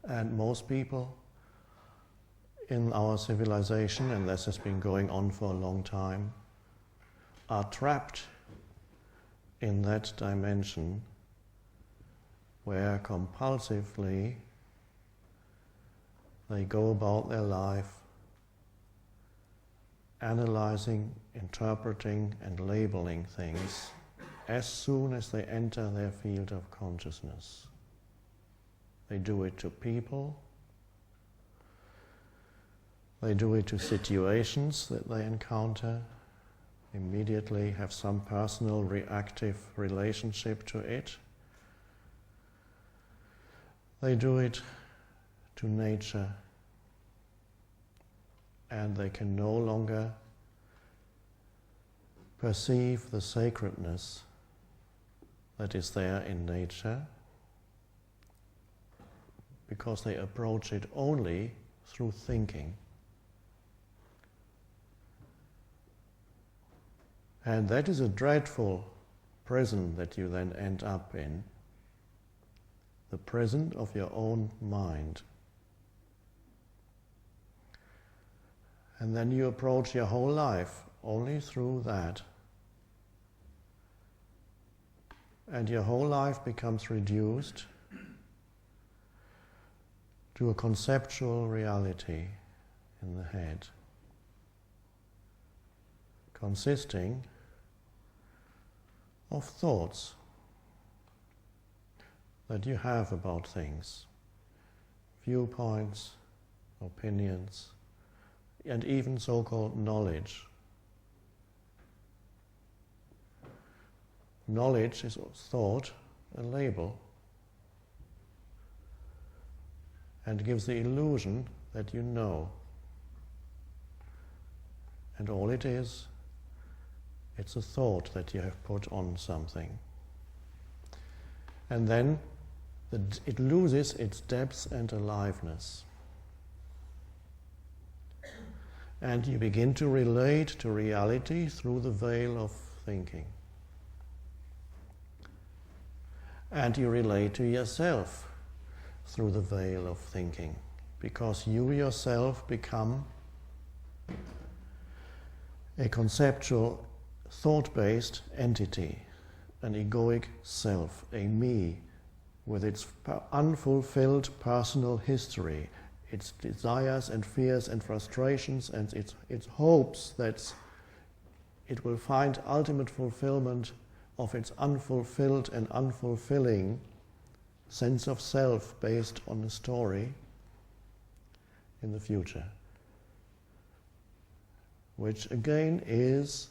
And most people in our civilization, and this has been going on for a long time, are trapped in that dimension where compulsively they go about their life analyzing, interpreting and labeling things as soon as they enter their field of consciousness. They do it to people, they do it to situations that they encounter, immediately have some personal reactive relationship to it. They do it to nature, and they can no longer perceive the sacredness that is there in nature, because they approach it only through thinking. And that is a dreadful prison that you then end up in, the prison of your own mind. And then you approach your whole life only through that. And your whole life becomes reduced to a conceptual reality in the head, consisting of thoughts that you have about things, viewpoints, opinions, and even so-called knowledge. Knowledge is thought, a label, and gives the illusion that you know. And all it is, it's a thought that you have put on something. And then it loses its depth and aliveness. And you begin to relate to reality through the veil of thinking. And you relate to yourself through the veil of thinking, because you yourself become a conceptual, thought-based entity, an egoic self, a me, with its unfulfilled personal history, its desires and fears and frustrations and its hopes that it will find ultimate fulfillment of its unfulfilled and unfulfilling sense of self based on a story in the future, which again is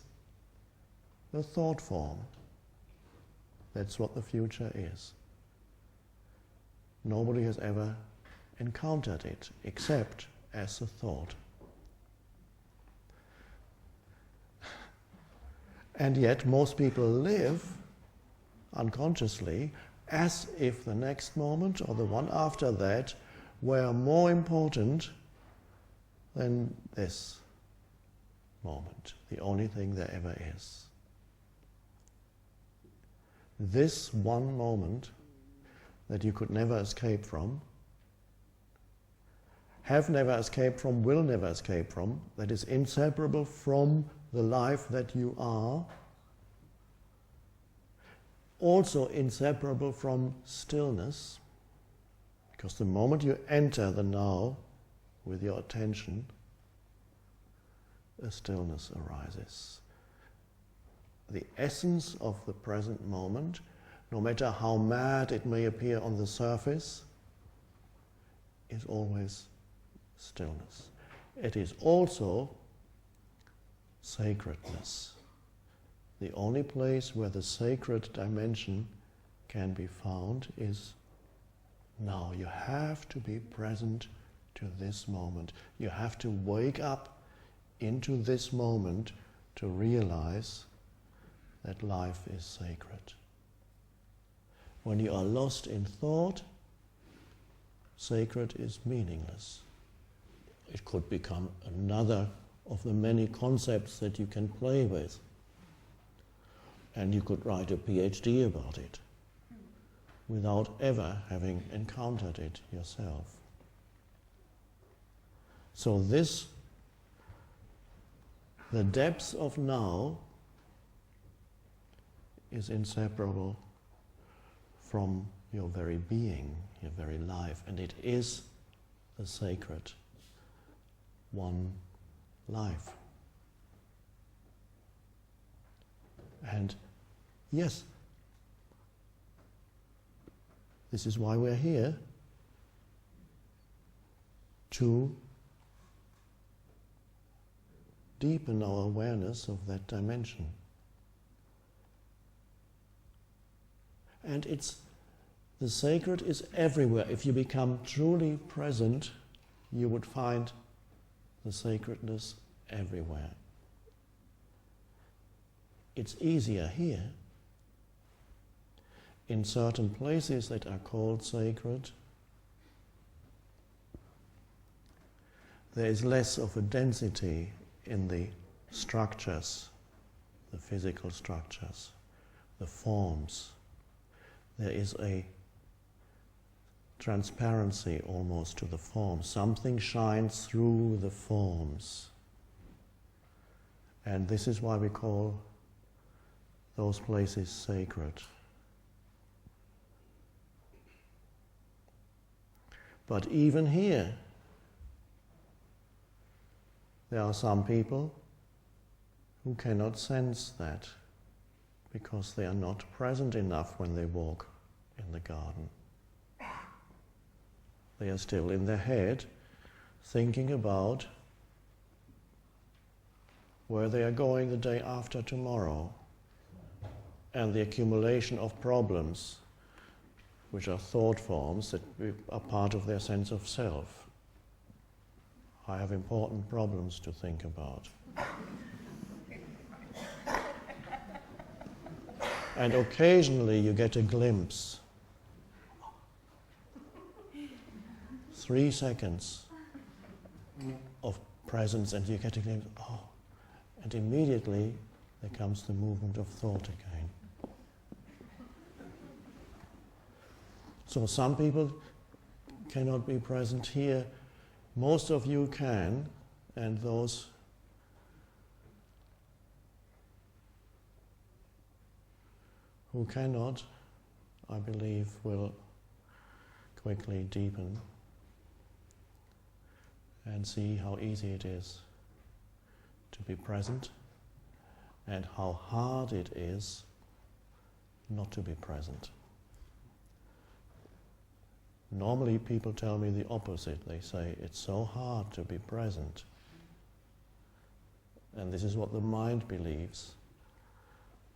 the thought form. That's what the future is. Nobody has ever encountered it except as a thought. And yet most people live unconsciously as if the next moment or the one after that were more important than this moment, the only thing there ever is. This one moment that you could never escape from, have never escaped from, will never escape from, that is inseparable from the life that you are, also inseparable from stillness, because the moment you enter the now with your attention, a stillness arises. The essence of the present moment, no matter how mad it may appear on the surface, is always stillness. It is also sacredness. The only place where the sacred dimension can be found is now. You have to be present to this moment. You have to wake up into this moment to realize that life is sacred. When you are lost in thought, sacred is meaningless. It could become another of the many concepts that you can play with. And you could write a PhD about it without ever having encountered it yourself. So this, the depth of now, is inseparable from your very being, your very life, and it is the sacred one life. And yes, this is why we're here, to deepen our awareness of that dimension. And the sacred is everywhere. If you become truly present, you would find the sacredness everywhere. It's easier here. In certain places that are called sacred, there is less of a density in the structures, the physical structures, the forms. There is a transparency almost to the forms. Something shines through the forms. And this is why we call those places sacred. But even here, there are some people who cannot sense that because they are not present enough when they walk in the garden. They are still in their head thinking about where they are going the day after tomorrow and the accumulation of problems, which are thought forms that are part of their sense of self. I have important problems to think about. And occasionally you get a glimpse, 3 seconds of presence, and you get a glimpse, and immediately there comes the movement of thought again. So some people cannot be present here. Most of you can, and those who cannot, I believe, will quickly deepen and see how easy it is to be present and how hard it is not to be present. Normally people tell me the opposite. They say it's so hard to be present. And this is what the mind believes.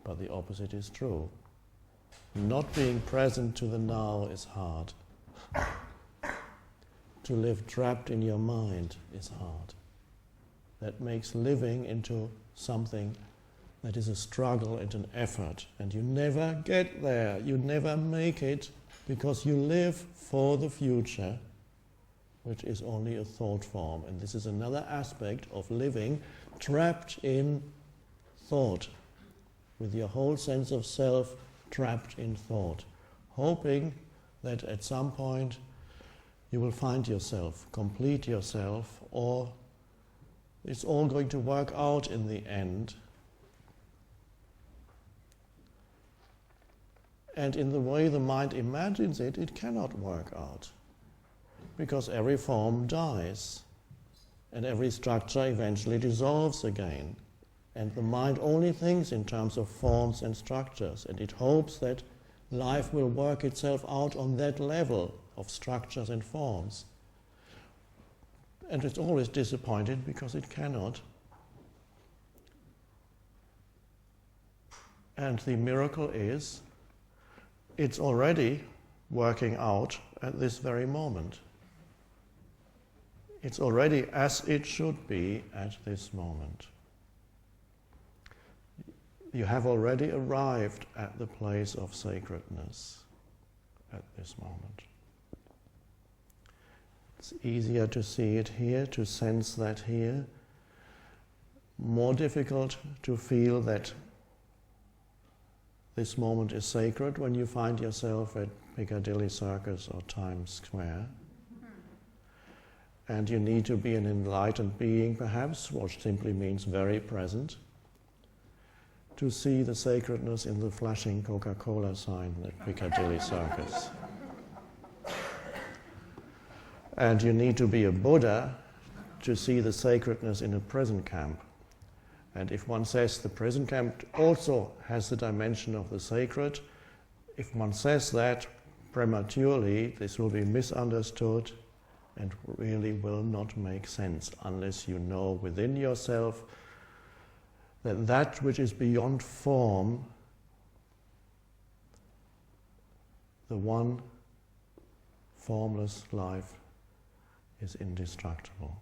But the opposite is true. Not being present to the now is hard. To live trapped in your mind is hard. That makes living into something that is a struggle and an effort. And you never get there. You never make it because you live for the future, which is only a thought form. And this is another aspect of living trapped in thought, with your whole sense of self trapped in thought, hoping that at some point you will find yourself, complete yourself, or it's all going to work out in the end. And in the way the mind imagines it, it cannot work out, because every form dies, and every structure eventually dissolves again. And the mind only thinks in terms of forms and structures, and it hopes that life will work itself out on that level of structures and forms. And it's always disappointed because it cannot. And the miracle is, it's already working out at this very moment. It's already as it should be at this moment. You have already arrived at the place of sacredness at this moment. It's easier to see it here, to sense that here. More difficult to feel that this moment is sacred when you find yourself at Piccadilly Circus or Times Square. and you need to be an enlightened being perhaps, which simply means very present, to see the sacredness in the flashing Coca-Cola sign at Piccadilly Circus. And you need to be a Buddha to see the sacredness in a prison camp. And if one says the prison camp also has the dimension of the sacred, if one says that prematurely, this will be misunderstood and really will not make sense unless you know within yourself that that which is beyond form, the one formless life, is indestructible.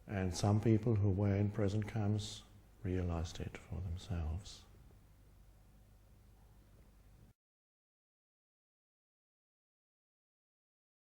And some people who were in prison camps realized it for themselves.